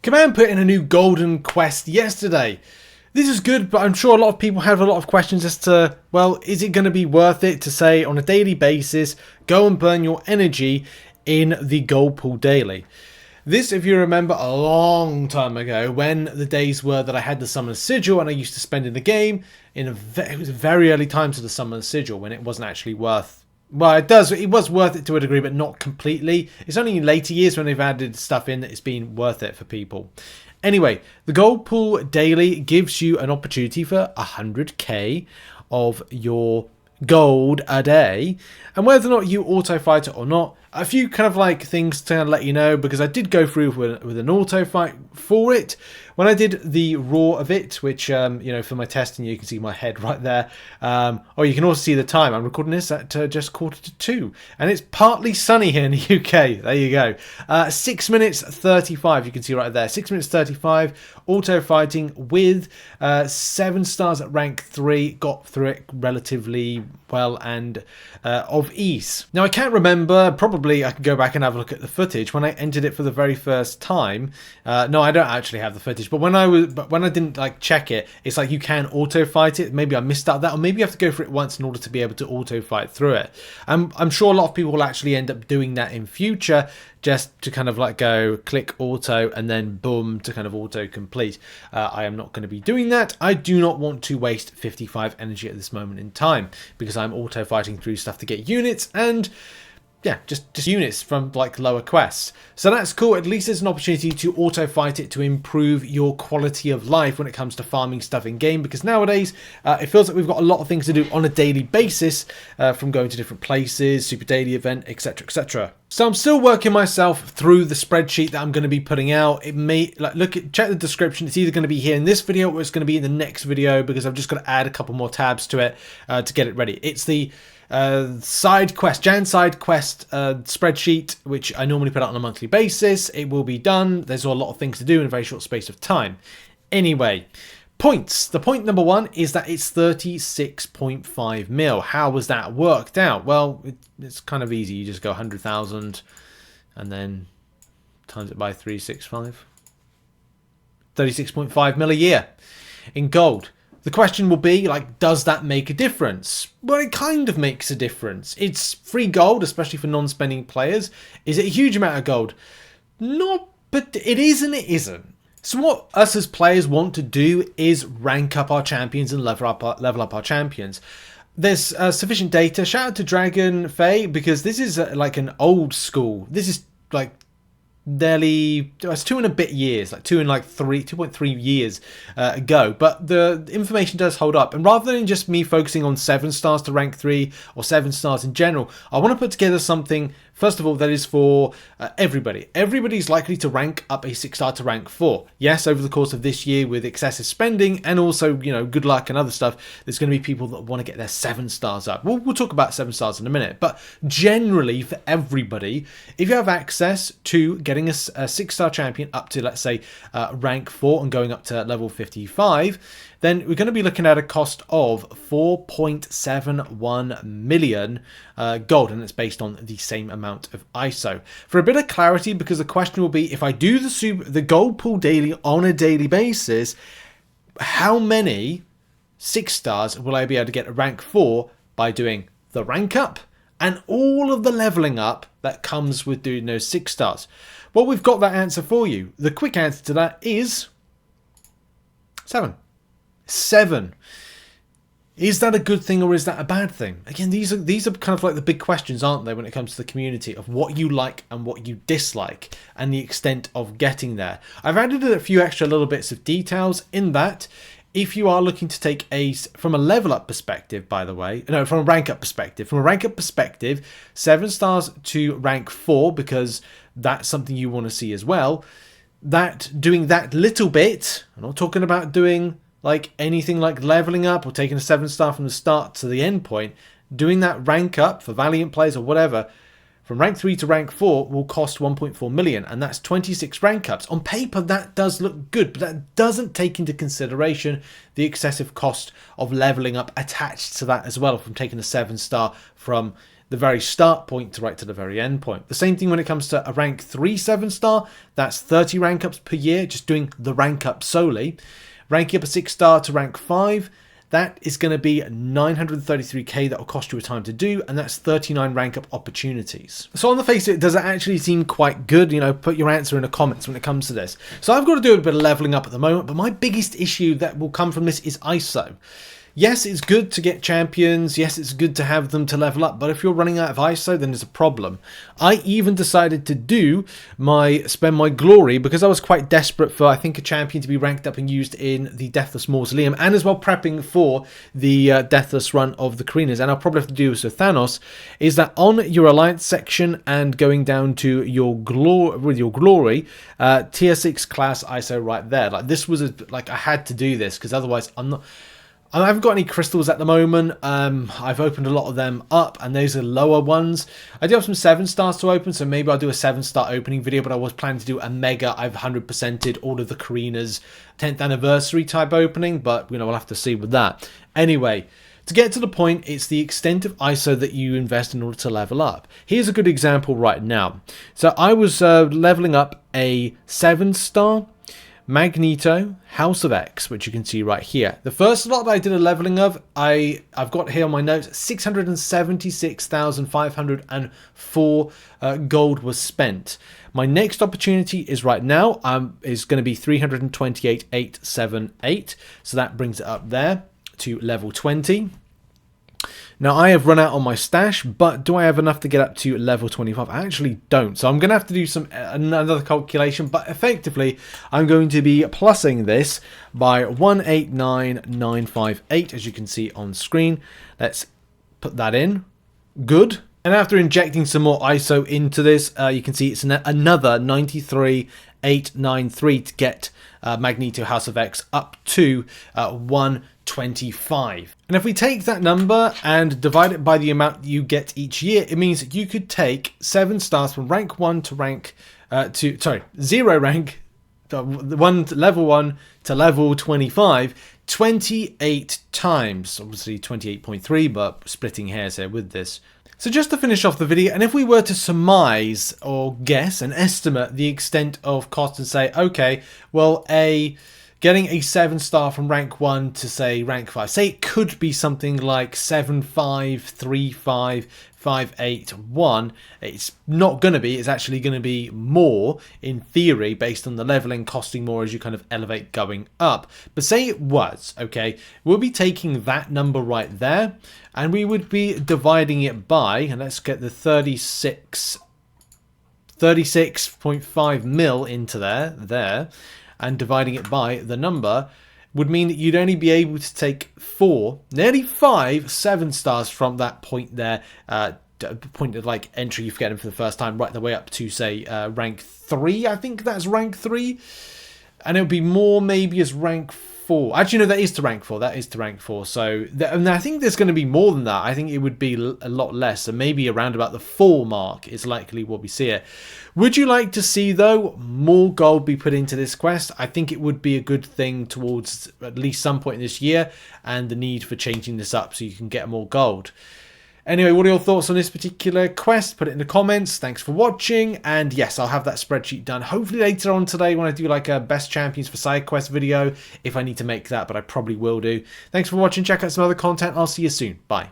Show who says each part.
Speaker 1: Command put in a new golden quest yesterday. This is good, but I'm sure a lot of people have a lot of questions as to, well, is it going to be worth it to say on a daily basis, go and burn your energy in the Goldpool daily? This, if you remember, a long time ago, when the days were that I had the Summoner's Sigil and I used to spend in the game, it was very early times of the Summoner's Sigil when it wasn't actually worth. Well, it was worth it to a degree, but not completely. It's only in later years when they've added stuff in that it's been worth it for people. Anyway, the Goldpool Daily gives you an opportunity for 100k of your gold a day, and whether or not you auto fight it or not, a few kind of like things to let you know, because I did go through with an auto fight for it when I did the raw of it, which for my testing you can see my head right there, or you can also see the time. I'm recording this at just 1:45, and it's partly sunny here in the UK. There you go. 6 minutes 35, you can see right there, 6 minutes 35 auto fighting with 7 stars at rank 3. Got through it relatively well and of ease. Now I can't remember, probably I could go back and have a look at the footage when I entered it for the very first time. No, I don't actually have the footage, but when I didn't like check it, it's like you can auto fight it. Maybe I missed out that, or maybe you have to go for it once in order to be able to auto fight through it. I'm sure a lot of people will actually end up doing that in future, just to kind of like go click auto and then boom to kind of auto complete. I am not going to be doing that. I do not want to waste 55 energy at this moment in time, because I'm auto fighting through stuff to get units, and yeah, just units from like lower quests. So that's cool. At least there's an opportunity to auto fight it to improve your quality of life when it comes to farming stuff in game, because nowadays it feels like we've got a lot of things to do on a daily basis, from going to different places, super daily event, etc, etc. So I'm still working myself through the spreadsheet that I'm going to be putting out. It may check the description. It's either going to be here in this video or it's going to be in the next video, because I've just got to add a couple more tabs to it to get it ready. It's the side quest spreadsheet, which I normally put out on a monthly basis. It will be done. There's a lot of things to do in a very short space of time. Anyway, points. The point number 1 is that it's 36.5 mil. How was that worked out? Well, it's kind of easy. You just go 100,000 and then times it by 365. 36.5 mil a year in gold. The question will be, like, does that make a difference? Well, it kind of makes a difference. It's free gold, especially for non-spending players. Is it a huge amount of gold? Not, but it is and it isn't. So what us as players want to do is rank up our champions and level up our champions. There's sufficient data. Shout out to Dragon Faye, because this is like an old school. This is like nearly, it's 2 and a bit years, like 2.3 years ago, but the information does hold up. And rather than just me focusing on 7 stars to rank 3 or 7 stars in general, I want to put together something, first of all, that is for everybody. Everybody's likely to rank up a 6-star to rank 4. Yes, over the course of this year with excessive spending and also, good luck and other stuff, there's going to be people that want to get their 7 stars up. We'll talk about 7 stars in a minute, but generally for everybody, if you have access to getting a 6-star champion up to, let's say, rank 4 and going up to level 55, then we're going to be looking at a cost of 4.71 million gold, and it's based on the same amount of ISO. For a bit of clarity, because the question will be, if I do the Goldpool daily on a daily basis, how many 6 stars will I be able to get a rank 4 by doing the rank up and all of the leveling up that comes with doing those 6 stars? Well, we've got that answer for you. The quick answer to that is 7. 7. Is that a good thing or is that a bad thing? Again, these are kind of like the big questions, aren't they, when it comes to the community, of what you like and what you dislike and the extent of getting there. I've added a few extra little bits of details in that. If you are looking to take from a level up perspective, by the way, no, from a rank up perspective, 7 stars to rank 4, because that's something you want to see as well. Doing that little bit, I'm not talking about doing like anything like leveling up or taking a 7-star from the start to the end point. Doing that rank up for Valiant players or whatever, from rank 3 to rank 4 will cost 1.4 million, and that's 26 rank ups. On paper, that does look good, but that doesn't take into consideration the excessive cost of leveling up attached to that as well, from taking a 7-star from the very start point to right to the very end point. The same thing when it comes to a rank 3 7-star, that's 30 rank ups per year, just doing the rank up solely. Ranking up a 6-star to rank 5, that is going to be 933k that will cost you a time to do, and that's 39 rank up opportunities. So on the face of it, does it actually seem quite good? You know, put your answer in the comments when it comes to this. So I've got to do a bit of leveling up at the moment, but my biggest issue that will come from this is ISO. Yes, it's good to get champions. Yes, it's good to have them to level up. But if you're running out of ISO, then there's a problem. I even decided to spend my glory because I was quite desperate for, I think, a champion to be ranked up and used in the Deathless Mausoleum, and as well prepping for the Deathless run of the Karinas. And I'll probably have to do this with Thanos, is that on your Alliance section and going down to your glory, tier 6 class ISO right there. Like this was I had to do this because otherwise I haven't got any crystals at the moment. I've opened a lot of them up, and those are lower ones. I do have some 7-stars to open, so maybe I'll do a 7-star opening video, but I was planning to do a mega. I've 100%ed all of the Karina's 10th anniversary type opening, but we'll have to see with that. Anyway, to get to the point, it's the extent of ISO that you invest in order to level up. Here's a good example right now. So I was leveling up a 7-star Magneto, House of X, which you can see right here. The first lot that I did a leveling of, I've got here on my notes, 676,504 gold was spent. My next opportunity is right now, is going to be 328,878. So that brings it up there to level 20. Now, I have run out on my stash, but do I have enough to get up to level 25? I actually don't. So I'm going to have to do another calculation, but effectively, I'm going to be plussing this by 189,958, as you can see on screen. Let's put that in. Good. And after injecting some more ISO into this, you can see it's another 93,893 to get Magneto House of X up to 125. And if we take that number and divide it by the amount you get each year, it means that you could take 7 stars from rank 1 to rank 0 rank, level 1 to level 25, 28 times. Obviously 28.3, but splitting hairs here with this. So just to finish off the video, and if we were to surmise or guess and estimate the extent of cost and say, okay, well, getting a 7-star from rank 1 to, say, rank 5. Say it could be something like 7,535,8,1. It's not going to be. It's actually going to be more, in theory, based on the leveling costing more as you kind of elevate going up. But say it was, okay, we'll be taking that number right there, and we would be dividing it by, and let's get the 36.5 mil into there, and dividing it by the number would mean that you'd only be able to take 4, nearly 5 7-stars from that point there, point of like entry you get them for the first time, right the way up to, say, rank 3. I think that's rank 3, and it would be more maybe as rank 4. Actually, no, that is to rank 4. That is to rank 4. So, and I think there's going to be more than that. I think it would be a lot less. So maybe around about the 4 mark is likely what we see it. Would you like to see, though, more gold be put into this quest? I think it would be a good thing towards at least some point this year, and the need for changing this up so you can get more gold. Anyway, what are your thoughts on this particular quest? Put it in the comments. Thanks for watching. And yes, I'll have that spreadsheet done hopefully later on today when I do like a best champions for side quest video, if I need to make that, but I probably will do. Thanks for watching. Check out some other content. I'll see you soon. Bye.